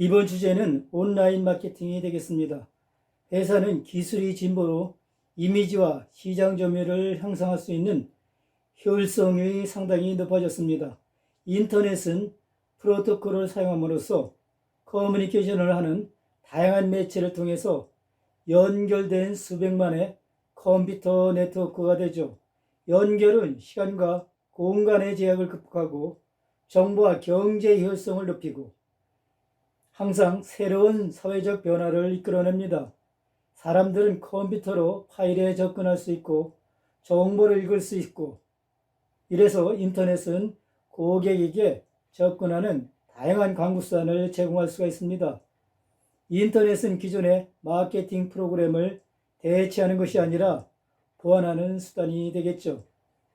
이번 주제는 온라인 마케팅이 되겠습니다. 회사는 기술이 진보로 이미지와 시장 점유율을 향상할 수 있는 효율성이 상당히 높아졌습니다. 인터넷은 프로토콜을 사용함으로써 커뮤니케이션을 하는 다양한 매체를 통해서 연결된 수백만의 컴퓨터 네트워크가 되죠. 연결은 시간과 공간의 제약을 극복하고 정보와 경제 효율성을 높이고 항상 새로운 사회적 변화를 이끌어냅니다. 사람들은 컴퓨터로 파일에 접근할 수 있고 정보를 읽을 수 있고, 이래서 인터넷은 고객에게 접근하는 다양한 광고 수단을 제공할 수가 있습니다. 인터넷은 기존의 마케팅 프로그램을 대체하는 것이 아니라 보완하는 수단이 되겠죠.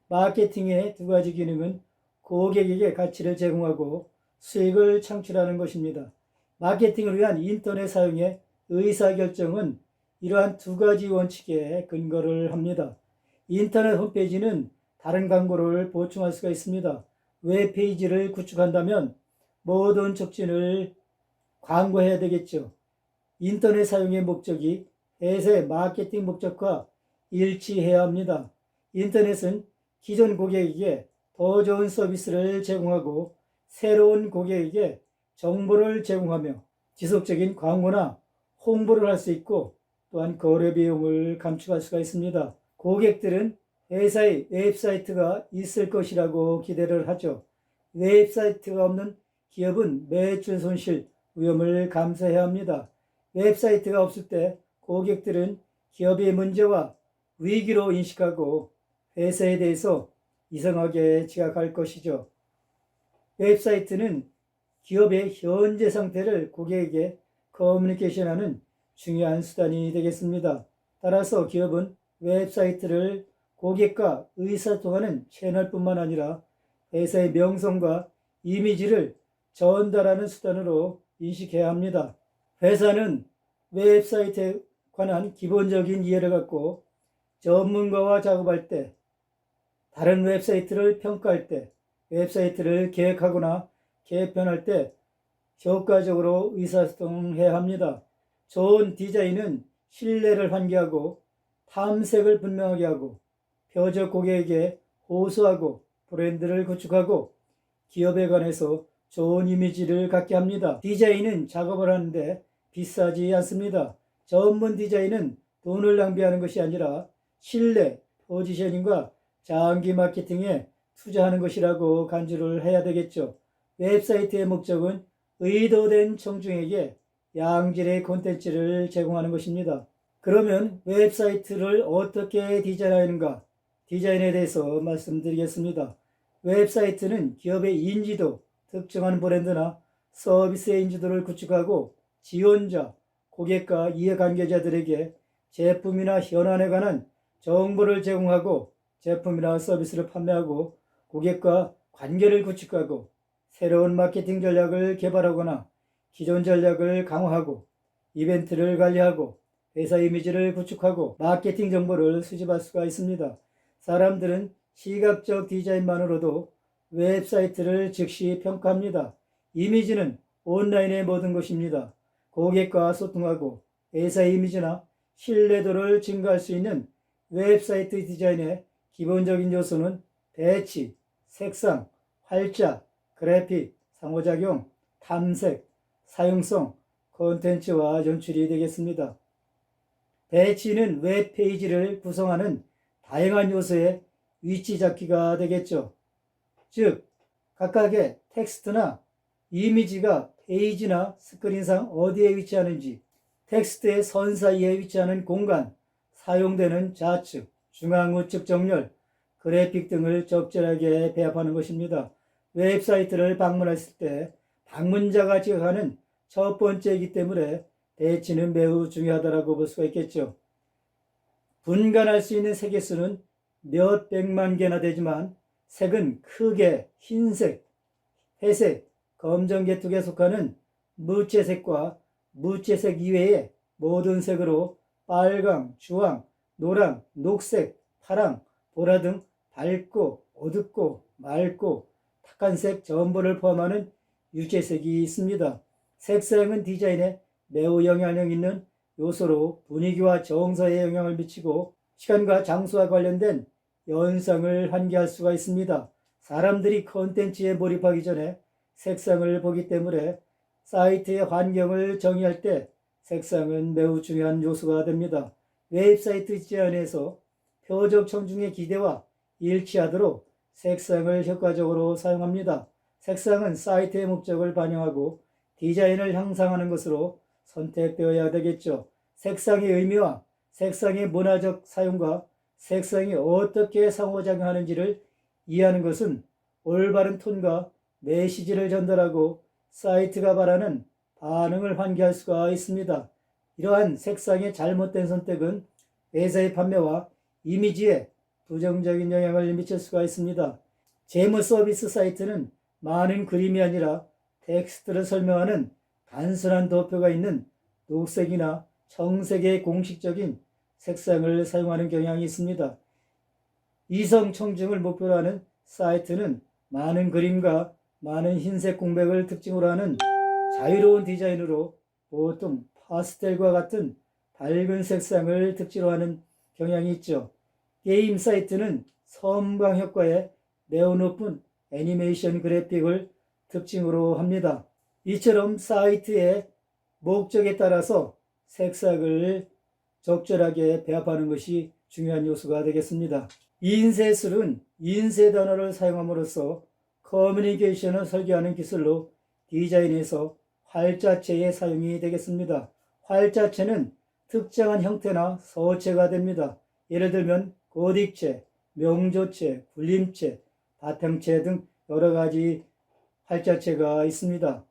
마케팅의 두 가지 기능은 고객에게 가치를 제공하고 수익을 창출하는 것입니다. 마케팅을 위한 인터넷 사용의 의사결정은 이러한 두 가지 원칙에 근거를 합니다. 인터넷 홈페이지는 다른 광고를 보충할 수가 있습니다. 웹페이지를 구축한다면 모든 촉진을 광고해야 되겠죠. 인터넷 사용의 목적이 회사의 마케팅 목적과 일치해야 합니다. 인터넷은 기존 고객에게 더 좋은 서비스를 제공하고 새로운 고객에게 정보를 제공하며 지속적인 광고나 홍보를 할 수 있고, 또한 거래 비용을 감축할 수가 있습니다. 고객들은 회사의 웹사이트가 있을 것이라고 기대를 하죠. 웹사이트가 없는 기업은 매출 손실, 위험을 감수해야 합니다. 웹사이트가 없을 때 고객들은 기업의 문제와 위기로 인식하고 회사에 대해서 이상하게 지각할 것이죠. 웹사이트는 기업의 현재 상태를 고객에게 커뮤니케이션하는 중요한 수단이 되겠습니다. 따라서 기업은 웹사이트를 고객과 의사소통하는 채널뿐만 아니라 회사의 명성과 이미지를 전달하는 수단으로 인식해야 합니다. 회사는 웹사이트에 관한 기본적인 이해를 갖고 전문가와 작업할 때, 다른 웹사이트를 평가할 때, 웹사이트를 계획하거나 개편할 때 효과적으로 의사소통해야 합니다. 좋은 디자인은 신뢰를 환기하고 탐색을 분명하게 하고 표적 고객에게 호소하고 브랜드를 구축하고 기업에 관해서 좋은 이미지를 갖게 합니다. 디자인은 작업을 하는데 비싸지 않습니다. 전문 디자인은 돈을 낭비하는 것이 아니라 신뢰, 포지셔닝과 장기 마케팅에 투자하는 것이라고 간주를 해야 되겠죠. 웹사이트의 목적은 의도된 청중에게 양질의 콘텐츠를 제공하는 것입니다. 그러면 웹사이트를 어떻게 디자인하는가? 디자인에 대해서 말씀드리겠습니다. 웹사이트는 기업의 인지도, 특정한 브랜드나 서비스의 인지도를 구축하고 지원자, 고객과 이해관계자들에게 제품이나 현안에 관한 정보를 제공하고 제품이나 서비스를 판매하고 고객과 관계를 구축하고 새로운 마케팅 전략을 개발하거나 기존 전략을 강화하고 이벤트를 관리하고 회사 이미지를 구축하고 마케팅 정보를 수집할 수가 있습니다. 사람들은 시각적 디자인만으로도 웹사이트를 즉시 평가합니다. 이미지는 온라인의 모든 것입니다. 고객과 소통하고 회사 이미지나 신뢰도를 증가할 수 있는 웹사이트 디자인의 기본적인 요소는 배치, 색상, 활자, 그래픽, 상호작용, 탐색, 사용성, 콘텐츠와 연출이 되겠습니다. 배치는 웹페이지를 구성하는 다양한 요소의 위치 잡기가 되겠죠. 즉, 각각의 텍스트나 이미지가 페이지나 스크린상 어디에 위치하는지, 텍스트의 선 사이에 위치하는 공간, 사용되는 좌측, 중앙 우측 정렬, 그래픽 등을 적절하게 배합하는 것입니다. 웹사이트를 방문했을 때 방문자가 지각하는 첫 번째이기 때문에 배치는 매우 중요하다고 볼 수가 있겠죠. 분간할 수 있는 색의 수는 몇 백만 개나 되지만 색은 크게 흰색, 회색, 검정 계통에 속하는 무채색과 무채색 이외의 모든 색으로 빨강, 주황, 노랑, 녹색, 파랑, 보라 등 밝고 어둡고 맑고 탁한 색 전부를 포함하는 유채색이 있습니다. 색상은 디자인에 매우 영향력 있는 요소로 분위기와 정서에 영향을 미치고 시간과 장소와 관련된 연상을 환기할 수가 있습니다. 사람들이 컨텐츠에 몰입하기 전에 색상을 보기 때문에 사이트의 환경을 정의할 때 색상은 매우 중요한 요소가 됩니다. 웹사이트 디자인에서 표적 청중의 기대와 일치하도록 색상을 효과적으로 사용합니다. 색상은 사이트의 목적을 반영하고 디자인을 향상하는 것으로 선택되어야 되겠죠. 색상의 의미와 색상의 문화적 사용과 색상이 어떻게 상호작용하는지를 이해하는 것은 올바른 톤과 메시지를 전달하고 사이트가 바라는 반응을 환기할 수가 있습니다. 이러한 색상의 잘못된 선택은 회사의 판매와 이미지에 부정적인 영향을 미칠 수가 있습니다. 재무 서비스 사이트는 많은 그림이 아니라 텍스트를 설명하는 단순한 도표가 있는 녹색이나 청색의 공식적인 색상을 사용하는 경향이 있습니다. 이성 청중을 목표로 하는 사이트는 많은 그림과 많은 흰색 공백을 특징으로 하는 자유로운 디자인으로 보통 파스텔과 같은 밝은 색상을 특징으로 하는 경향이 있죠. 게임 사이트는 섬광 효과에 매우 높은 애니메이션 그래픽을 특징으로 합니다. 이처럼 사이트의 목적에 따라서 색상을 적절하게 배합하는 것이 중요한 요소가 되겠습니다. 인쇄술은 인쇄 단어를 사용함으로써 커뮤니케이션을 설계하는 기술로 디자인에서 활자체의 사용이 되겠습니다. 활자체는 특정한 형태나 서체가 됩니다. 예를 들면 고딕체, 명조체, 굴림체, 바탕체 등 여러 가지 활자체가 있습니다.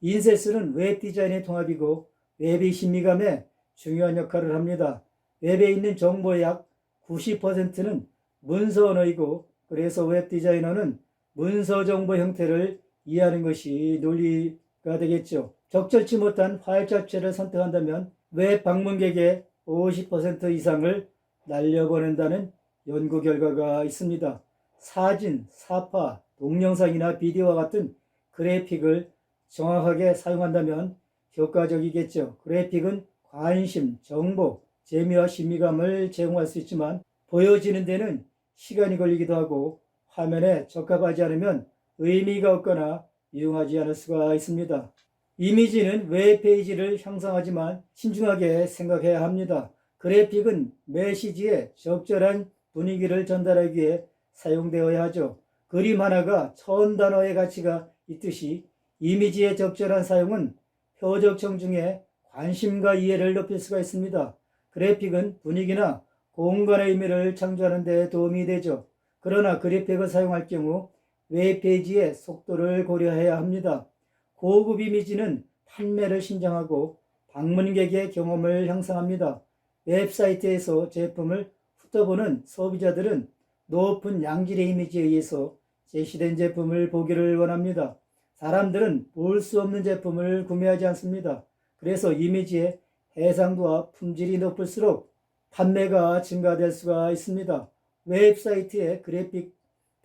인쇄술은 웹 디자인의 통합이고 웹의 신미감에 중요한 역할을 합니다. 웹에 있는 정보의 약 90%는 문서 언어이고 그래서 웹 디자이너는 문서 정보 형태를 이해하는 것이 논리가 되겠죠. 적절치 못한 활자체를 선택한다면 웹 방문객의 50% 이상을 날려보낸다는 연구 결과가 있습니다. 사진, 사파, 동영상이나 비디오와 같은 그래픽을 정확하게 사용한다면 효과적이겠죠. 그래픽은 관심, 정보, 재미와 신미감을 제공할 수 있지만 보여지는 데는 시간이 걸리기도 하고 화면에 적합하지 않으면 의미가 없거나 유용하지 않을 수가 있습니다. 이미지는 웹페이지를 형성하지만 신중하게 생각해야 합니다. 그래픽은 메시지에 적절한 분위기를 전달하기 위해 사용되어야 하죠. 그림 하나가 1000단어의 가치가 있듯이 이미지의 적절한 사용은 표적 청중의 관심과 이해를 높일 수가 있습니다. 그래픽은 분위기나 공간의 의미를 창조하는 데 도움이 되죠. 그러나 그래픽을 사용할 경우 웹페이지의 속도를 고려해야 합니다. 고급 이미지는 판매를 신장하고 방문객의 경험을 향상합니다. 웹사이트에서 제품을 훑어보는 소비자들은 높은 양질의 이미지에 의해서 제시된 제품을 보기를 원합니다. 사람들은 볼 수 없는 제품을 구매하지 않습니다. 그래서 이미지의 해상도와 품질이 높을수록 판매가 증가될 수가 있습니다. 웹사이트의 그래픽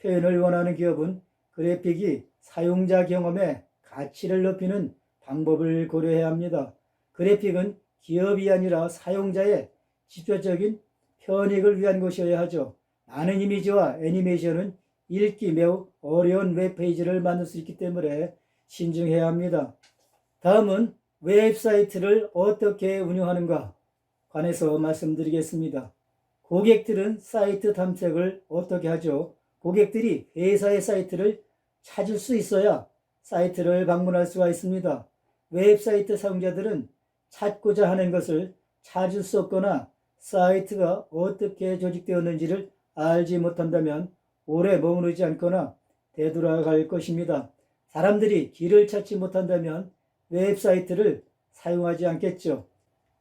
표현을 원하는 기업은 그래픽이 사용자 경험의 가치를 높이는 방법을 고려해야 합니다. 그래픽은 기업이 아니라 사용자의 직접적인 편익을 위한 것이어야 하죠. 많은 이미지와 애니메이션은 읽기 매우 어려운 웹페이지를 만들 수 있기 때문에 신중해야 합니다. 다음은 웹사이트를 어떻게 운영하는가 관해서 말씀드리겠습니다. 고객들은 사이트 탐색을 어떻게 하죠? 고객들이 회사의 사이트를 찾을 수 있어야 사이트를 방문할 수가 있습니다. 웹사이트 사용자들은 찾고자 하는 것을 찾을 수 없거나 사이트가 어떻게 조직되었는지를 알지 못한다면 오래 머무르지 않거나 되돌아갈 것입니다. 사람들이 길을 찾지 못한다면 웹사이트를 사용하지 않겠죠.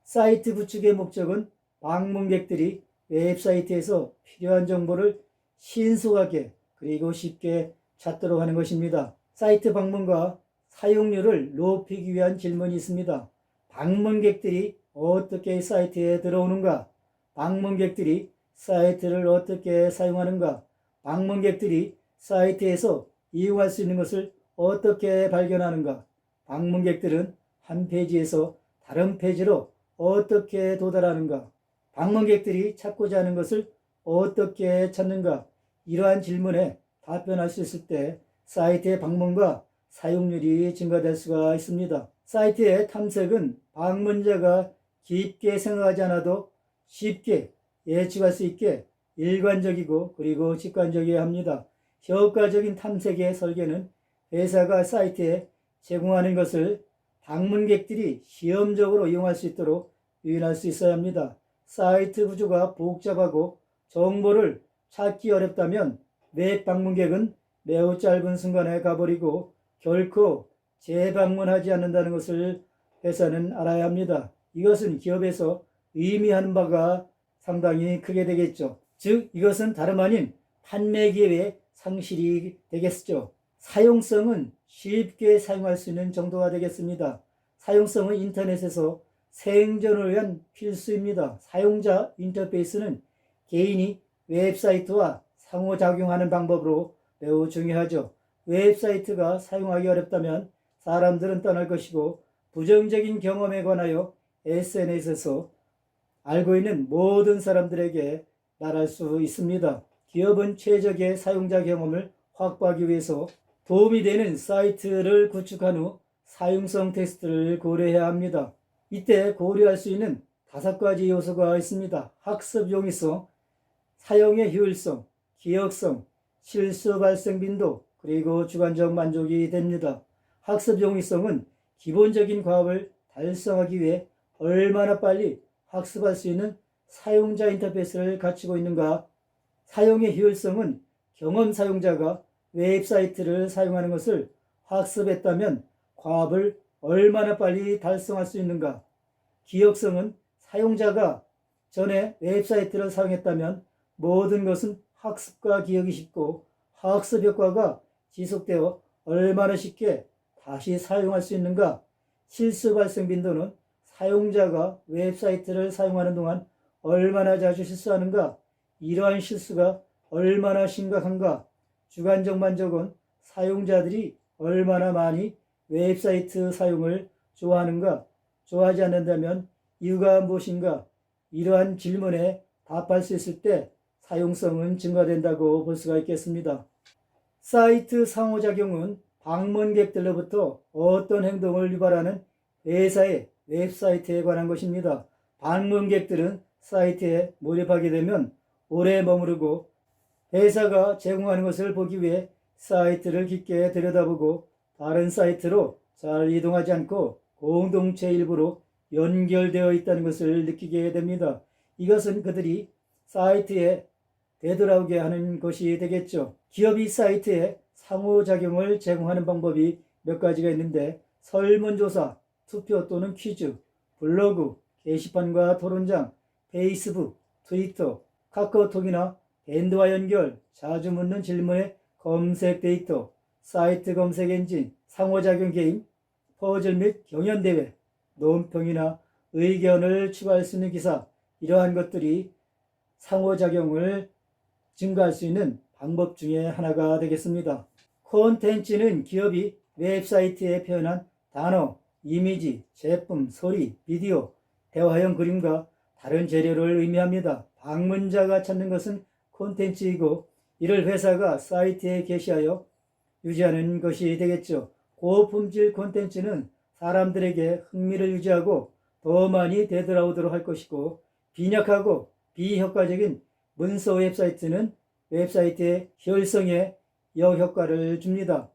사이트 구축의 목적은 방문객들이 웹사이트에서 필요한 정보를 신속하게 그리고 쉽게 찾도록 하는 것입니다. 사이트 방문과 사용률을 높이기 위한 질문이 있습니다. 방문객들이 어떻게 사이트에 들어오는가? 방문객들이 사이트를 어떻게 사용하는가? 방문객들이 사이트에서 이용할 수 있는 것을 어떻게 발견하는가? 방문객들은 한 페이지에서 다른 페이지로 어떻게 도달하는가? 방문객들이 찾고자 하는 것을 어떻게 찾는가? 이러한 질문에 답변할 수 있을 때 사이트의 방문과 사용률이 증가될 수가 있습니다. 사이트의 탐색은 방문자가 깊게 생각하지 않아도 쉽게 예측할 수 있게 일관적이고 그리고 직관적이어야 합니다. 효과적인 탐색의 설계는 회사가 사이트에 제공하는 것을 방문객들이 시험적으로 이용할 수 있도록 유인할 수 있어야 합니다. 사이트 구조가 복잡하고 정보를 찾기 어렵다면 웹 방문객은 매우 짧은 순간에 가버리고 결코 재방문하지 않는다는 것을 회사는 알아야 합니다. 이것은 기업에서 의미하는 바가 상당히 크게 되겠죠. 즉 이것은 다름 아닌 판매 기회의 상실이 되겠죠. 사용성은 쉽게 사용할 수 있는 정도가 되겠습니다. 사용성은 인터넷에서 생존을 위한 필수입니다. 사용자 인터페이스는 개인이 웹사이트와 상호작용하는 방법으로 매우 중요하죠. 웹사이트가 사용하기 어렵다면 사람들은 떠날 것이고 부정적인 경험에 관하여 SNS에서 알고 있는 모든 사람들에게 말할 수 있습니다. 기업은 최적의 사용자 경험을 확보하기 위해서 도움이 되는 사이트를 구축한 후 사용성 테스트를 고려해야 합니다. 이때 고려할 수 있는 5가지 요소가 있습니다. 학습 용이성, 사용의 효율성, 기억성, 실수 발생 빈도, 그리고 주관적 만족이 됩니다. 학습 용이성은 기본적인 과업을 달성하기 위해 얼마나 빨리 학습할 수 있는 사용자 인터페이스를 갖추고 있는가. 사용의 효율성은 경험 사용자가 웹사이트를 사용하는 것을 학습했다면 과업을 얼마나 빨리 달성할 수 있는가. 기억성은 사용자가 전에 웹사이트를 사용했다면 모든 것은 학습과 기억이 쉽고 학습 효과가 지속되어 얼마나 쉽게 다시 사용할 수 있는가. 실수 발생 빈도는 사용자가 웹사이트를 사용하는 동안 얼마나 자주 실수하는가. 이러한 실수가 얼마나 심각한가. 주관적 만족은 사용자들이 얼마나 많이 웹사이트 사용을 좋아하는가. 좋아하지 않는다면 이유가 무엇인가. 이러한 질문에 답할 수 있을 때 사용성은 증가된다고 볼 수가 있겠습니다. 사이트 상호작용은 방문객들로부터 어떤 행동을 유발하는 회사의 웹사이트에 관한 것입니다. 방문객들은 사이트에 몰입하게 되면 오래 머무르고 회사가 제공하는 것을 보기 위해 사이트를 깊게 들여다보고 다른 사이트로 잘 이동하지 않고 공동체 일부로 연결되어 있다는 것을 느끼게 됩니다. 이것은 그들이 사이트에 되돌아오게 하는 것이 되겠죠. 기업이 사이트에 상호작용을 제공하는 방법이 몇 가지가 있는데 설문조사, 투표 또는 퀴즈, 블로그, 게시판과 토론장, 페이스북, 트위터, 카카오톡이나 밴드와 연결, 자주 묻는 질문의 검색 데이터, 사이트 검색 엔진, 상호작용 게임, 퍼즐 및 경연대회, 논평이나 의견을 추가할 수 있는 기사, 이러한 것들이 상호작용을 증가할 수 있는 방법 중에 하나가 되겠습니다. 콘텐츠는 기업이 웹사이트에 표현한 단어, 이미지, 제품, 소리, 비디오, 대화형 그림과 다른 재료를 의미합니다. 방문자가 찾는 것은 콘텐츠이고 이를 회사가 사이트에 게시하여 유지하는 것이 되겠죠. 고품질 콘텐츠는 사람들에게 흥미를 유지하고 더 많이 되돌아오도록 할 것이고 빈약하고 비효과적인 문서 웹사이트는 웹사이트의 효율성에 역효과를 줍니다.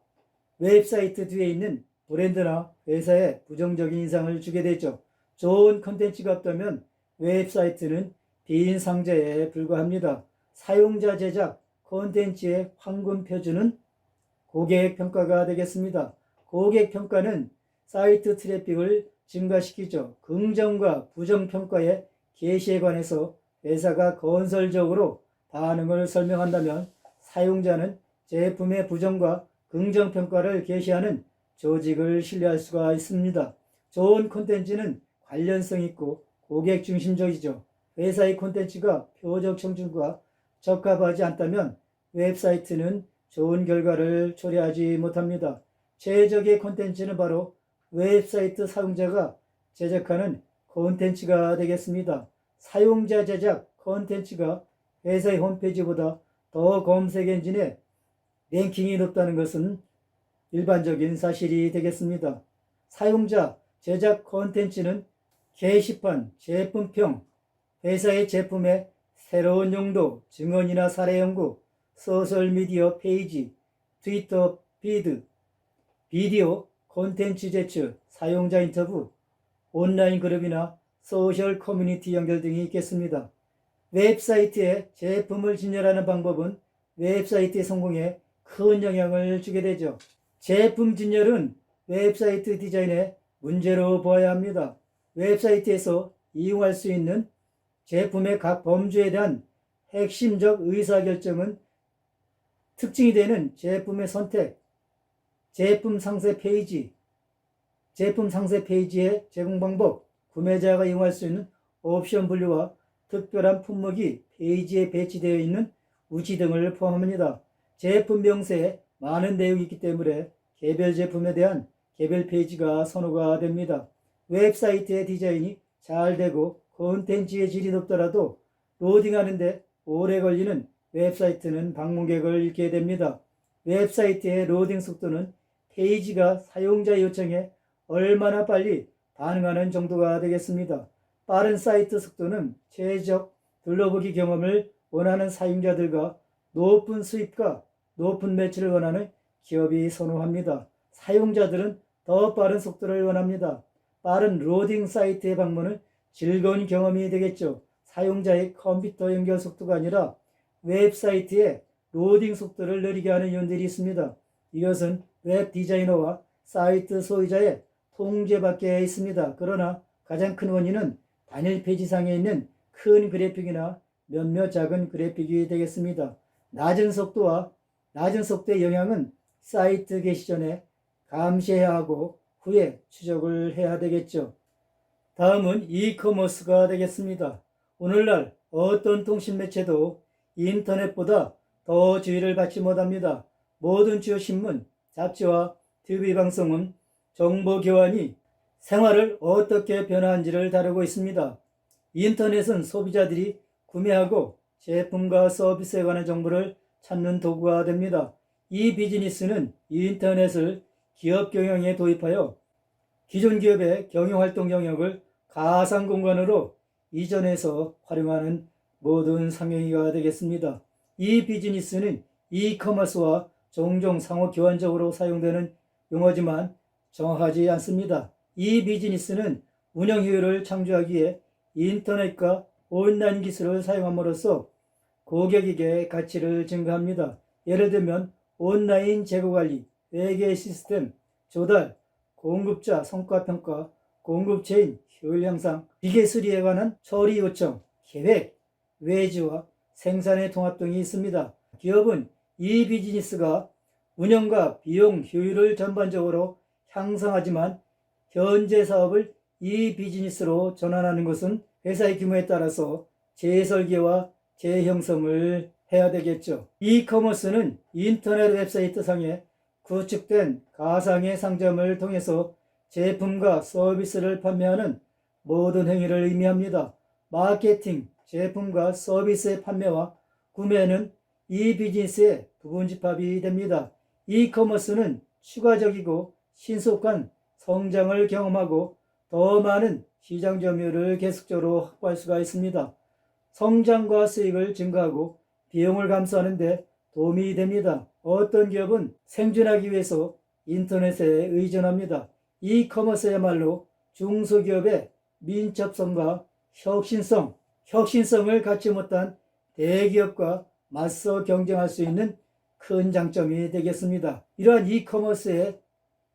웹사이트 뒤에 있는 브랜드나 회사에 부정적인 인상을 주게 되죠. 좋은 콘텐츠가 없다면 웹사이트는 빈 상자에 불과합니다. 사용자 제작 콘텐츠의 황금 표준은 고객 평가가 되겠습니다. 고객 평가는 사이트 트래픽을 증가시키죠. 긍정과 부정 평가의 게시에 관해서 회사가 건설적으로 반응을 설명한다면 사용자는 제품의 부정과 긍정 평가를 게시하는 조직을 신뢰할 수가 있습니다. 좋은 콘텐츠는 관련성 있고 고객 중심적이죠. 회사의 콘텐츠가 표적 청중과 적합하지 않다면 웹사이트는 좋은 결과를 초래하지 못합니다. 최적의 콘텐츠는 바로 웹사이트 사용자가 제작하는 콘텐츠가 되겠습니다. 사용자 제작 콘텐츠가 회사의 홈페이지보다 더 검색 엔진에 랭킹이 높다는 것은 일반적인 사실이 되겠습니다. 사용자 제작 콘텐츠는 게시판, 제품평, 회사의 제품의 새로운 용도, 증언이나 사례 연구, 소셜미디어 페이지, 트위터 피드, 비디오, 콘텐츠 제출, 사용자 인터뷰, 온라인 그룹이나 소셜 커뮤니티 연결 등이 있겠습니다. 웹사이트에 제품을 진열하는 방법은 웹사이트의 성공에 큰 영향을 주게 되죠. 제품 진열은 웹사이트 디자인의 문제로 보아야 합니다. 웹사이트에서 이용할 수 있는 제품의 각 범주에 대한 핵심적 의사결정은 특징이 되는 제품의 선택, 제품 상세 페이지의 제공 방법, 구매자가 이용할 수 있는 옵션 분류와 특별한 품목이 페이지에 배치되어 있는 우지 등을 포함합니다. 제품 명세에 많은 내용이 있기 때문에 개별 제품에 대한 개별 페이지가 선호가 됩니다. 웹사이트의 디자인이 잘 되고 콘텐츠의 질이 높더라도 로딩하는데 오래 걸리는 웹사이트는 방문객을 잃게 됩니다. 웹사이트의 로딩 속도는 페이지가 사용자 요청에 얼마나 빨리 반응하는 정도가 되겠습니다. 빠른 사이트 속도는 최적 둘러보기 경험을 원하는 사용자들과 높은 수입과 높은 매출을 원하는 기업이 선호합니다. 사용자들은 더 빠른 속도를 원합니다. 빠른 로딩 사이트의 방문은 즐거운 경험이 되겠죠. 사용자의 컴퓨터 연결 속도가 아니라 웹사이트의 로딩 속도를 느리게 하는 요인들이 있습니다. 이것은 웹 디자이너와 사이트 소유자의 통제 밖에 있습니다. 그러나 가장 큰 원인은 단일 페이지상에 있는 큰 그래픽이나 몇몇 작은 그래픽이 되겠습니다. 낮은 속도의 영향은 사이트 게시 전에 감시해야 하고 후에 추적을 해야 되겠죠. 다음은 이커머스가 되겠습니다. 오늘날 어떤 통신 매체도 인터넷보다 더 주의를 받지 못합니다. 모든 주요 신문, 잡지와 TV 방송은 정보 교환이 생활을 어떻게 변화한지를 다루고 있습니다. 인터넷은 소비자들이 구매하고 제품과 서비스에 관한 정보를 찾는 도구가 됩니다. 이 비즈니스는 인터넷을 기업 경영에 도입하여 기존 기업의 경영활동 영역을 가상 공간으로 이전해서 활용하는 모든 상용이가 되겠습니다. 이 비즈니스는 이커머스와 종종 상호 교환적으로 사용되는 용어지만 정확하지 않습니다. 이 비즈니스는 운영 효율을 창조하기 위해 인터넷과 온라인 기술을 사용함으로써 고객에게 가치를 증가합니다. 예를 들면 온라인 재고관리, 회계 시스템, 조달, 공급자 성과평가, 공급체인 효율 향상, 기계 수리에 관한 처리 요청, 계획, 외주와 생산의 통합 등이 있습니다. 기업은 이 비즈니스가 운영과 비용 효율을 전반적으로 향상하지만 현재 사업을 이 비즈니스로 전환하는 것은 회사의 규모에 따라서 재설계와 재형성을 해야 되겠죠. 이커머스는 인터넷 웹사이트 상에 구축된 가상의 상점을 통해서 제품과 서비스를 판매하는 모든 행위를 의미합니다. 마케팅, 제품과 서비스의 판매와 구매는 이 비즈니스의 부분집합이 됩니다. 이커머스는 추가적이고 신속한 성장을 경험하고 더 많은 시장 점유율을 계속적으로 확보할 수가 있습니다. 성장과 수익을 증가하고 비용을 감소하는 데 도움이 됩니다. 어떤 기업은 생존하기 위해서 인터넷에 의존합니다. 이커머스야말로 중소기업의 민첩성과 혁신성을 갖지 못한 대기업과 맞서 경쟁할 수 있는 큰 장점이 되겠습니다. 이러한 이커머스에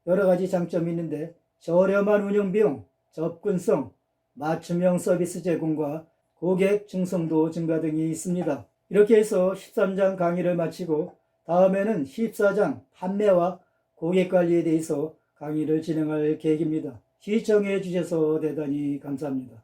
여러 가지 장점이 있는데 저렴한 운영비용, 접근성, 맞춤형 서비스 제공과 고객 충성도 증가 등이 있습니다. 이렇게 해서 13장 강의를 마치고 다음에는 14장 판매와 고객관리에 대해서 강의를 진행할 계획입니다. 시청해 주셔서 대단히 감사합니다.